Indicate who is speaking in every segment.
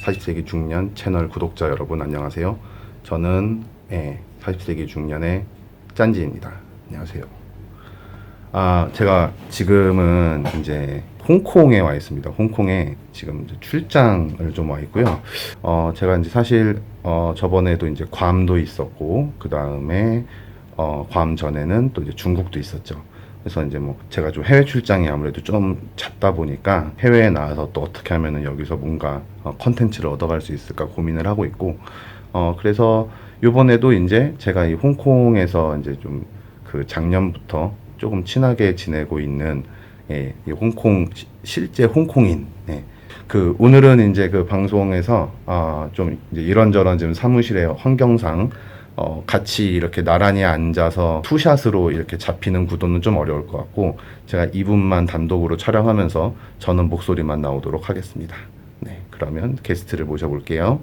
Speaker 1: 40세기 중년 채널 구독자 여러분 안녕하세요. 저는 40세기 중년의 짠지입니다. 안녕하세요. 제가 지금은 이제 홍콩에 와 있습니다. 홍콩에 지금 이제 출장을 좀 와 있고요. 제가 이제 사실 저번에도 이제 괌도 있었고 그 다음에 괌 전에는 또 이제 중국도 있었죠. 그래서 이제 뭐 제가 좀 해외 출장이 아무래도 좀 잦다 보니까 해외에 나와서 또 어떻게 하면은 여기서 뭔가 컨텐츠를 얻어갈 수 있을까 고민을 하고 있고 그래서 요번에도 이제 제가 이 홍콩에서 이제 좀 그 작년부터 조금 친하게 지내고 있는 이 홍콩 실제 홍콩인 그 오늘은 이제 그 방송에서 좀 이제 이런저런 지금 사무실의 환경상 같이 이렇게 나란히 앉아서 투샷으로 이렇게 잡히는 구도는 좀 어려울 것 같고 제가 이분만 단독으로 촬영하면서 저는 목소리만 나오도록 하겠습니다. 네, 그러면 게스트를 모셔볼게요.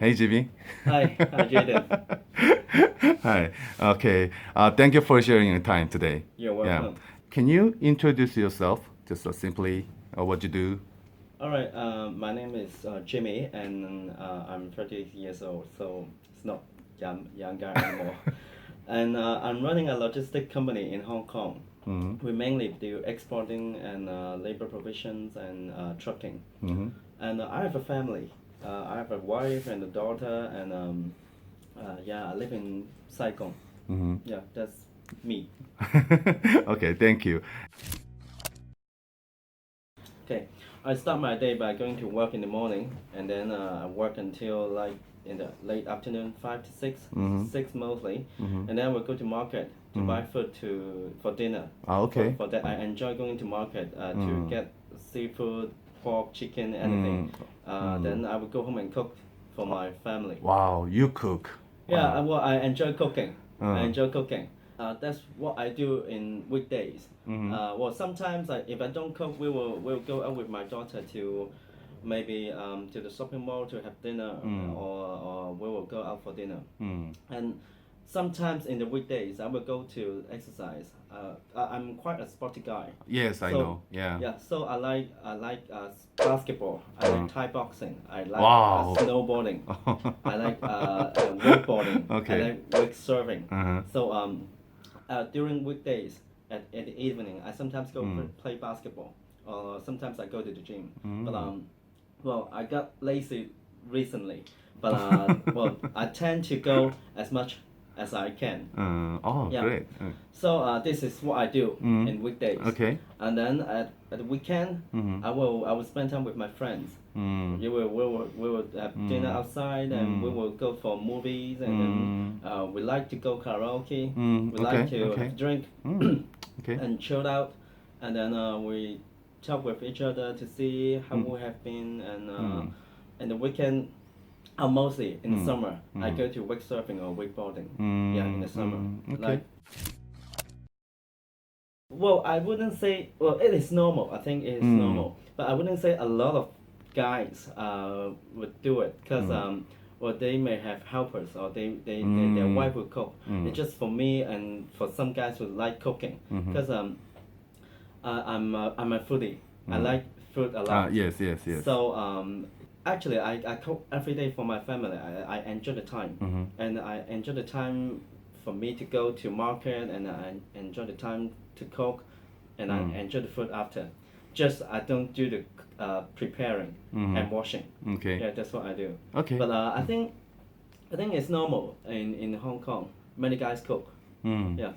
Speaker 1: Hey, Jimmy.
Speaker 2: Hi, Jaden.
Speaker 1: Hi. Okay. Thank you for sharing your time today.
Speaker 2: You're welcome.
Speaker 1: Yeah. Can you introduce yourself, just simply, what you do?
Speaker 2: All right. My name is Jimmy, and I'm 30 years old, so it's not younger anymore. And I'm running a logistic company in Hong Kong.
Speaker 1: Mm-hmm.
Speaker 2: We mainly do exporting and labor provisions and trucking.
Speaker 1: Mm-hmm.
Speaker 2: And I have a family. I have a wife and a daughter, and I live in Saigon.
Speaker 1: Mm-hmm.
Speaker 2: Yeah, that's me.
Speaker 1: Okay, thank you.
Speaker 2: Okay, I start my day by going to work in the morning, and then I work until like in the late afternoon, 5 to 6,
Speaker 1: Mm-hmm.
Speaker 2: 6 mostly,
Speaker 1: Mm-hmm.
Speaker 2: and then we'll go to market to
Speaker 1: Mm.
Speaker 2: buy food for dinner.
Speaker 1: Okay.
Speaker 2: For that, I enjoy going to market to get seafood, pork, chicken, anything. Then I would go home and cook for my family.
Speaker 1: Wow, you cook.
Speaker 2: Yeah, well, I enjoy cooking. I
Speaker 1: Uh.
Speaker 2: enjoy cooking. That's what I do in weekdays. Well, sometimes if I don't cook, we'll go out with my daughter to maybe to the shopping mall to have dinner, or we will go out for dinner. And sometimes in the weekdays, I will go to exercise. I'm quite a sporty guy.
Speaker 1: Yes, I
Speaker 2: So,
Speaker 1: know. Yeah.
Speaker 2: Yeah, so I like basketball. I like Thai boxing. I like
Speaker 1: Wow.
Speaker 2: snowboarding. I like wakeboarding.
Speaker 1: Okay.
Speaker 2: I like wake surfing.
Speaker 1: Uh-huh.
Speaker 2: So during weekdays at the evening, I sometimes go play basketball, or sometimes I go to the gym. But well, I got lazy recently. But well, I tend to go as much as I can. Yeah.
Speaker 1: Great.
Speaker 2: So this is what I do in weekdays.
Speaker 1: Okay.
Speaker 2: And then at the weekend, I will spend time with my friends. We will have dinner outside, and we will go for movies, and then we like to go karaoke. We like to have drink
Speaker 1: Okay.
Speaker 2: and chill out, and then we talk with each other to see how we have been, and the weekend. Mostly in the summer, I go to wake surfing or wakeboarding. Yeah, in the summer.
Speaker 1: Okay.
Speaker 2: Well, I wouldn't say. Well, it is normal. I think it is normal, but I wouldn't say a lot of guys would do it because well, they may have helpers, or their wife will cook. It's just for me and for some guys who like cooking because I'm a foodie. I like food a lot.
Speaker 1: Yes.
Speaker 2: So actually, I cook every day for my family. I enjoy the time, and I enjoy the time for me to go to market, and I enjoy the time to cook, and I enjoy the food after. Just I don't do the preparing and washing.
Speaker 1: Okay.
Speaker 2: Yeah, that's what I do.
Speaker 1: Okay.
Speaker 2: But I think it's normal in Hong Kong. Many guys cook. Yeah.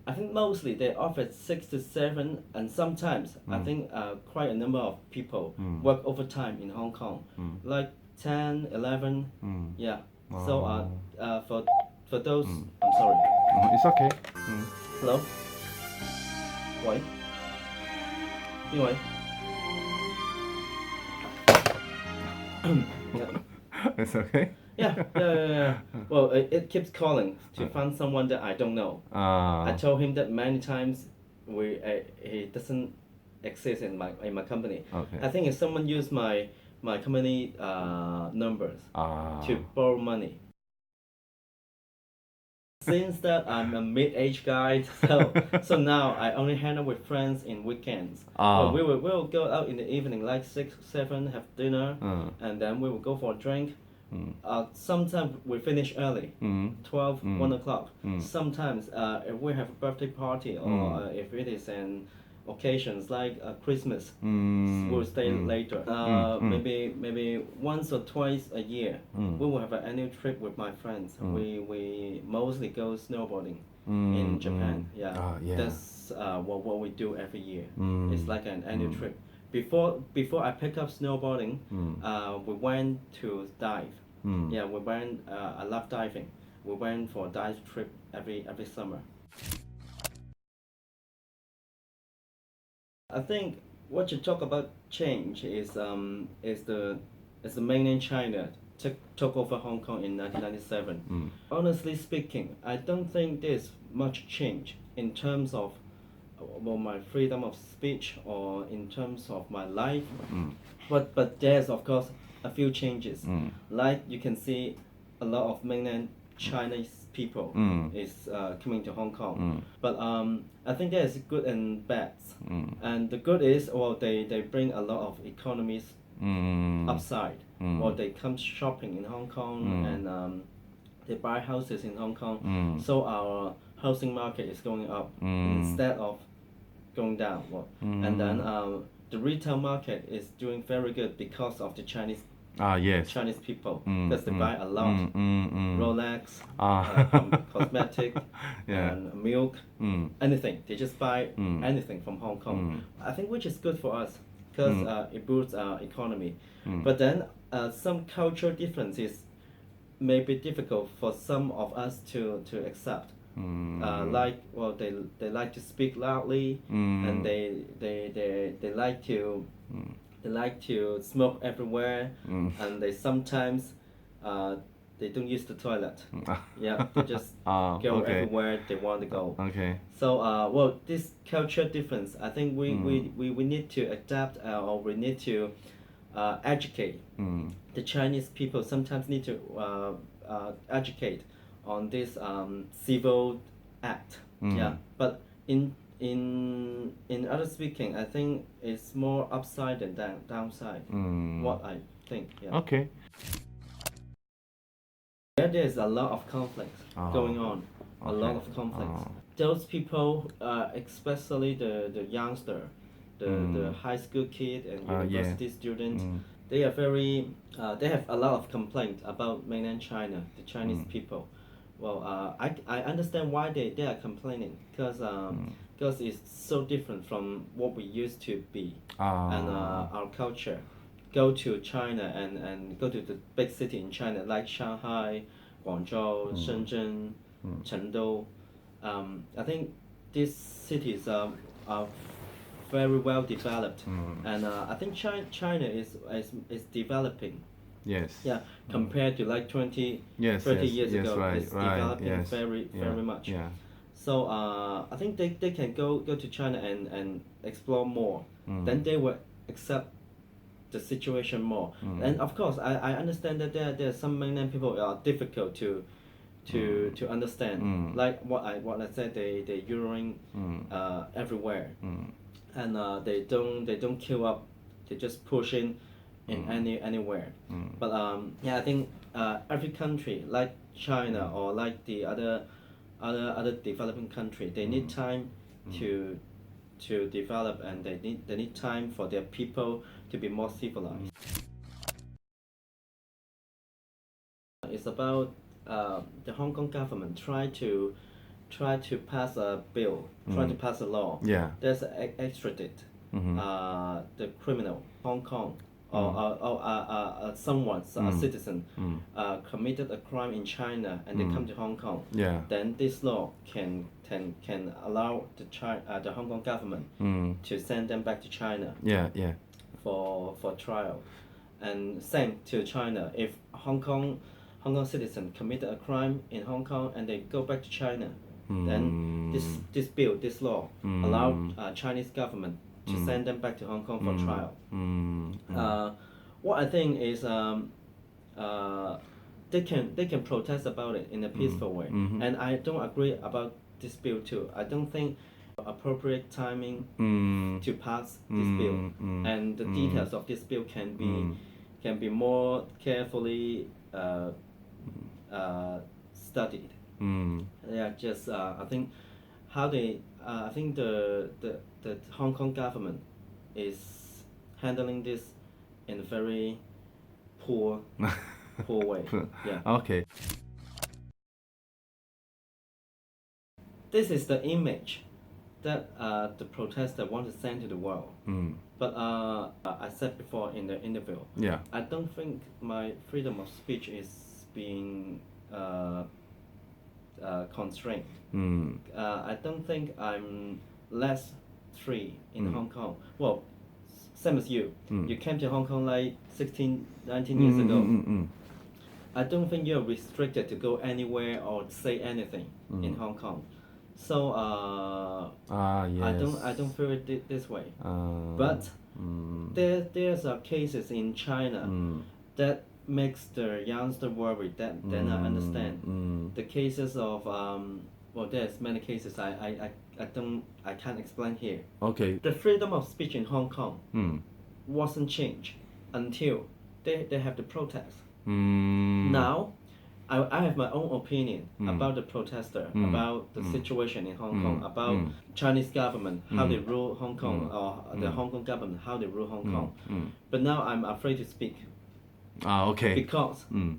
Speaker 2: I think mostly they offer 6 to 7, and sometimes I think quite a number of people work overtime in Hong Kong, like 10, 11. Yeah. So for those, I'm sorry.
Speaker 1: It's okay.
Speaker 2: Hello. 喂，邊位？
Speaker 1: It's okay.
Speaker 2: Yeah. Well, it keeps calling to find someone that I don't know. I told him that many times. He doesn't exist in my company.
Speaker 1: Okay.
Speaker 2: I think if someone used my company numbers to borrow money. since that I'm a mid-aged guy, so now I only hang out with friends in weekends.
Speaker 1: Ah.
Speaker 2: We'll go out in the evening, like 6, 7, have dinner, and then we will go for a drink. Sometimes we finish early, 12, 1 o'clock. Sometimes if we have a birthday party or if it is an occasions like Christmas, we'll stay later. Maybe once or twice a year, we will have an annual trip with my friends. We mostly go snowboarding in Japan. Yeah, that's what we do every year. It's like an annual trip. Before I picked up snowboarding, we went to dive. Yeah, we went. I love diving. We went for a dive trip every summer. I think what you talk about change is the mainland China took over Hong Kong in 1997. Honestly speaking, I don't think there's much change in terms of my freedom of speech or in terms of my life. But there's of course a few changes. Like you can see a lot of mainland Chinese people is coming to Hong Kong. But I think there's good and bad. And the good is, well, they bring a lot of economies upside. Or they come shopping in Hong Kong and they buy houses in Hong Kong. So our housing market is going up instead of going down. And then the retail market is doing very good because of the Chinese people, because they buy a lot Rolex, cosmetic, and milk, anything. They just buy anything from Hong Kong. I think which is good for us because it boosts our economy. But then some cultural differences may be difficult for some of us to accept. Like, well, they like to speak loudly, and they like to smoke everywhere, and they sometimes they don't use the toilet. Yeah, they just go everywhere they want to go.
Speaker 1: Okay.
Speaker 2: So well, this culture difference, I think we need to adapt or we need to educate the Chinese people. Sometimes need to educate on this civil act. Yeah, but in other speaking, I think it's more upside than downside. What I think. Yeah.
Speaker 1: Okay.
Speaker 2: Yeah, there's a lot of conflicts going on. A lot of conflicts. Those people, especially the youngster, the high school kid and university student, they are very. They have a lot of complaints about mainland China, the Chinese people. Well, I understand why they are complaining because it's so different from what we used to be and our culture. Go to China and go to the big city in China like Shanghai, Guangzhou, Shenzhen, Chengdu. I think these cities are very well developed, and I think China is developing.
Speaker 1: Yes.
Speaker 2: Yeah, compared to like 30 years ago, it's developing very much.
Speaker 1: Yeah.
Speaker 2: So I think they can go to China and explore more. Then they will accept the situation more. And of course, I understand that there are some mainland people are difficult to understand. Like what I said, they urine everywhere, and they don't queue up. They just push in anywhere. But yeah, I think every country like China or like the other developing country, they need time to develop, and they need time for their people to be more civilized. It's about the Hong Kong government try to pass a bill, try to pass a law.
Speaker 1: Yeah.
Speaker 2: There's extradite the criminal Hong Kong or someone, a citizen, committed a crime in China and they come to Hong Kong.
Speaker 1: Yeah.
Speaker 2: Then this law can allow the Hong Kong government to send them back to China.
Speaker 1: Yeah.
Speaker 2: For trial, and same to China. If Hong Kong citizen committed a crime in Hong Kong and they go back to China, then this law allow Chinese government to send them back to Hong Kong for trial. What I think is they can protest about it in a peaceful way. And I don't agree about this bill too. I don't think appropriate timing to pass this bill, and the details of this bill can be more carefully studied. Yeah, just I think how they I think the Hong Kong government is handling this in a very poor way. Yeah.
Speaker 1: Okay.
Speaker 2: This is the image that the protester want to send to the world. But I said before in the interview,
Speaker 1: Yeah.
Speaker 2: I don't think my freedom of speech is being constrained. I don't think I'm less free in Hong Kong. Well, same as you. You came to Hong Kong like 16, 19 years ago. I don't think you're restricted to go anywhere or say anything in Hong Kong. So
Speaker 1: Yes.
Speaker 2: I don't feel it this way. But there's cases in China that makes the youngster worried. Then I understand. The cases of well, there's many cases I can't explain here.
Speaker 1: Okay.
Speaker 2: The freedom of speech in Hong Kong wasn't changed until they have the protest. Now, I have my own opinion about the protester, about the situation in Hong Kong, about Chinese government, how they rule Hong Kong, or the Hong Kong government, how they rule Hong Kong. But now I'm afraid to speak
Speaker 1: Okay.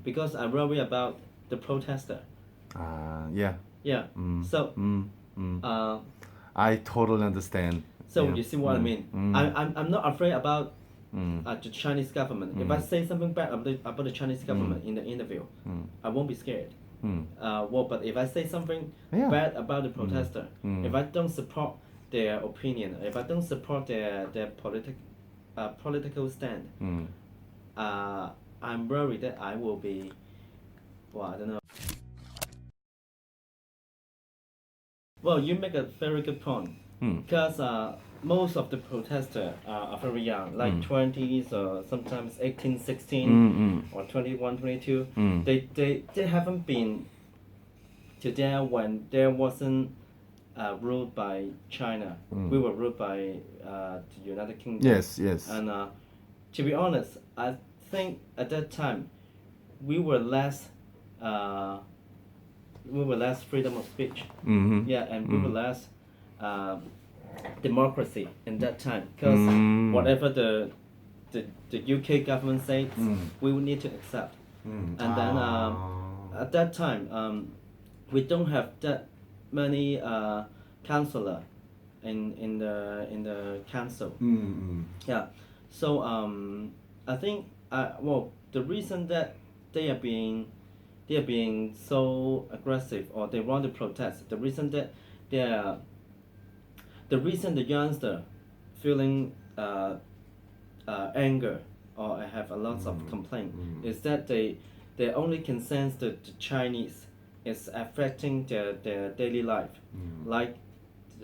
Speaker 2: because I worry about the protester.
Speaker 1: Yeah.
Speaker 2: Yeah. So
Speaker 1: I totally understand.
Speaker 2: so
Speaker 1: Yeah.
Speaker 2: you see what I mean? I'm not afraid about the Chinese government. If I say something bad about the Chinese government in the interview, I won't be scared. Well, but if I say something
Speaker 1: Yeah.
Speaker 2: bad about the protester, if I don't support their opinion, if I don't support their political stand, I'm worried that I will be, well, I don't know. Well, you make a very good point, because most of the protesters are very young, like 20s or sometimes 18, 16 or 21, 22. They haven't been to there when there wasn't ruled by China. We were ruled by the United Kingdom.
Speaker 1: Yes.
Speaker 2: And to be honest, I think at that time we were less freedom of speech. Yeah, and we were less democracy in that time, because whatever the UK government says, we will need to accept. And then at that time, we don't have that many councillor in the council. Yeah. So I think well, the reason that they are being so aggressive, or they want to protest, the reason that the youngster feeling anger or have a lot of complaint is that they only can sense that the Chinese is affecting their daily life. Like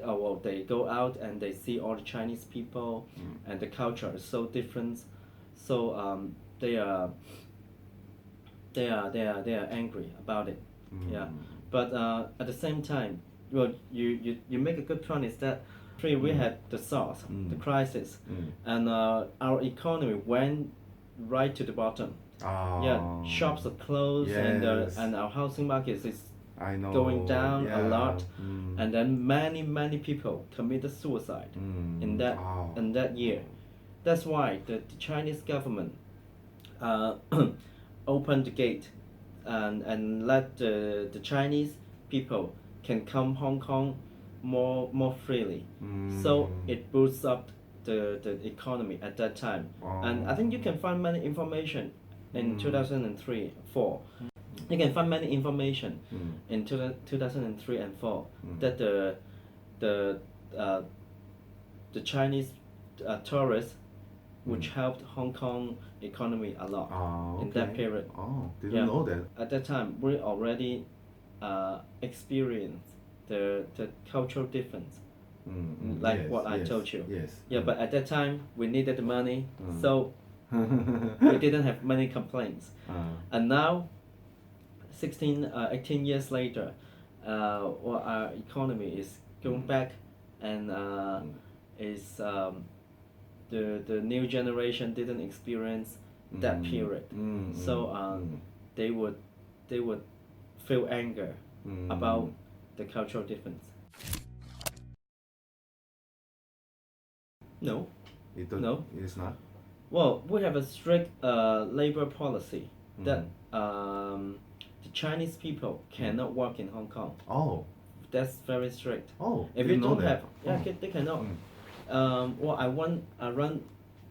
Speaker 2: well, they go out and they see all the Chinese people and the culture is so different. So they are angry about it. Yeah. But at the same time, well, you make a good point, is that we had the SARS, the crisis, and our economy went right to the bottom. Yeah, shops are closed,
Speaker 1: Yes.
Speaker 2: and our housing market is
Speaker 1: I know.
Speaker 2: going down a
Speaker 1: Yeah.
Speaker 2: lot, and then many people committed suicide in that year. That's why the Chinese government opened the gate and let the Chinese people can come Hong Kong more freely. So it boosts up the economy at that time. And I think you can find many information in 2003-4. You can find many information in 2003 and 4 that the Chinese tourists, which helped Hong Kong economy a lot in that period.
Speaker 1: Didn't know that.
Speaker 2: At that time, we already experienced the cultural difference, like
Speaker 1: Yes,
Speaker 2: what I
Speaker 1: yes,
Speaker 2: told you.
Speaker 1: Yes.
Speaker 2: Yeah, but at that time we needed the money, so we didn't have many complaints. And now 18 years later, well, our economy is going back, and is the new generation didn't experience that period, so they would feel anger about the cultural difference. No. No.
Speaker 1: It's not.
Speaker 2: Well, we have a strict labor policy that the Chinese people cannot work in Hong Kong.
Speaker 1: Oh.
Speaker 2: That's very strict.
Speaker 1: Oh.
Speaker 2: If you
Speaker 1: didn't know
Speaker 2: don't
Speaker 1: that.
Speaker 2: have, they cannot. Well, I run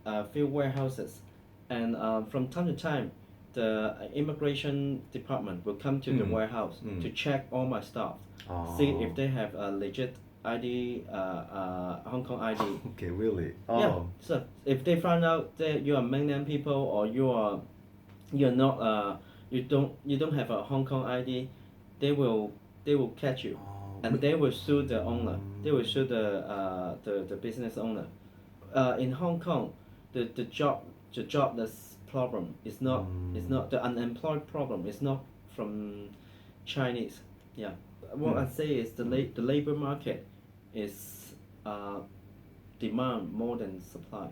Speaker 2: a few warehouses, and from time to time, the immigration department will come to the warehouse to check all my staff, see if they have a legit ID, Hong Kong ID.
Speaker 1: Okay, really?
Speaker 2: Yeah. So if they find out that you are mainland people, or you're not you don't have a Hong Kong ID, they will catch you, and they will sue the owner. They will sue the business owner. In Hong Kong, the jobless problem is not the unemployed problem is not from Chinese. Yeah. What I say is the labor market is demand more than supply.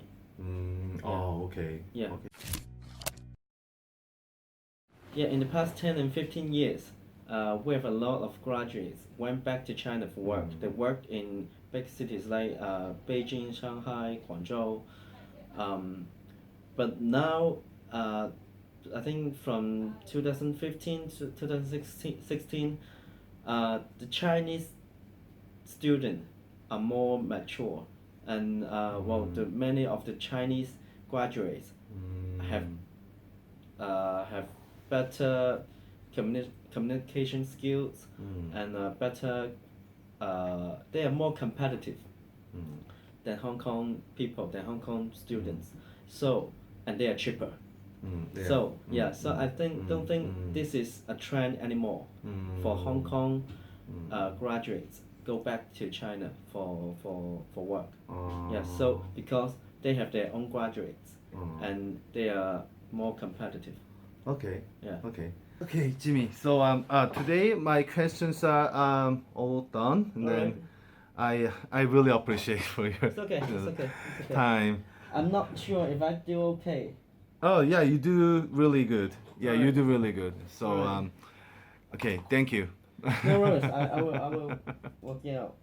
Speaker 1: Oh, okay.
Speaker 2: Yeah.
Speaker 1: Okay.
Speaker 2: Yeah, in the past 10 and 15 years, we have a lot of graduates went back to China for work. They worked in big cities like Beijing, Shanghai, Guangzhou. But now, I think from 2015 to 2016, the Chinese students are more mature, and many of the Chinese graduates have better communication skills, and better. They are more competitive than Hong Kong people, than Hong Kong students. So, and they are cheaper. So so I don't think this is a trend anymore for Hong Kong graduates go back to China for work. Yeah, so because they have their own graduates, and they are more competitive.
Speaker 1: Okay.
Speaker 2: Yeah.
Speaker 1: Okay. Okay, Jimmy. So today my questions are all done, and then I really appreciate for your
Speaker 2: It's okay. It's okay. It's okay.
Speaker 1: time.
Speaker 2: I'm not sure if I do okay.
Speaker 1: Oh yeah, you do really good. Yeah, you
Speaker 2: Alright.
Speaker 1: do really good. So
Speaker 2: Alright.
Speaker 1: okay, thank you.
Speaker 2: No worries. I will work it out.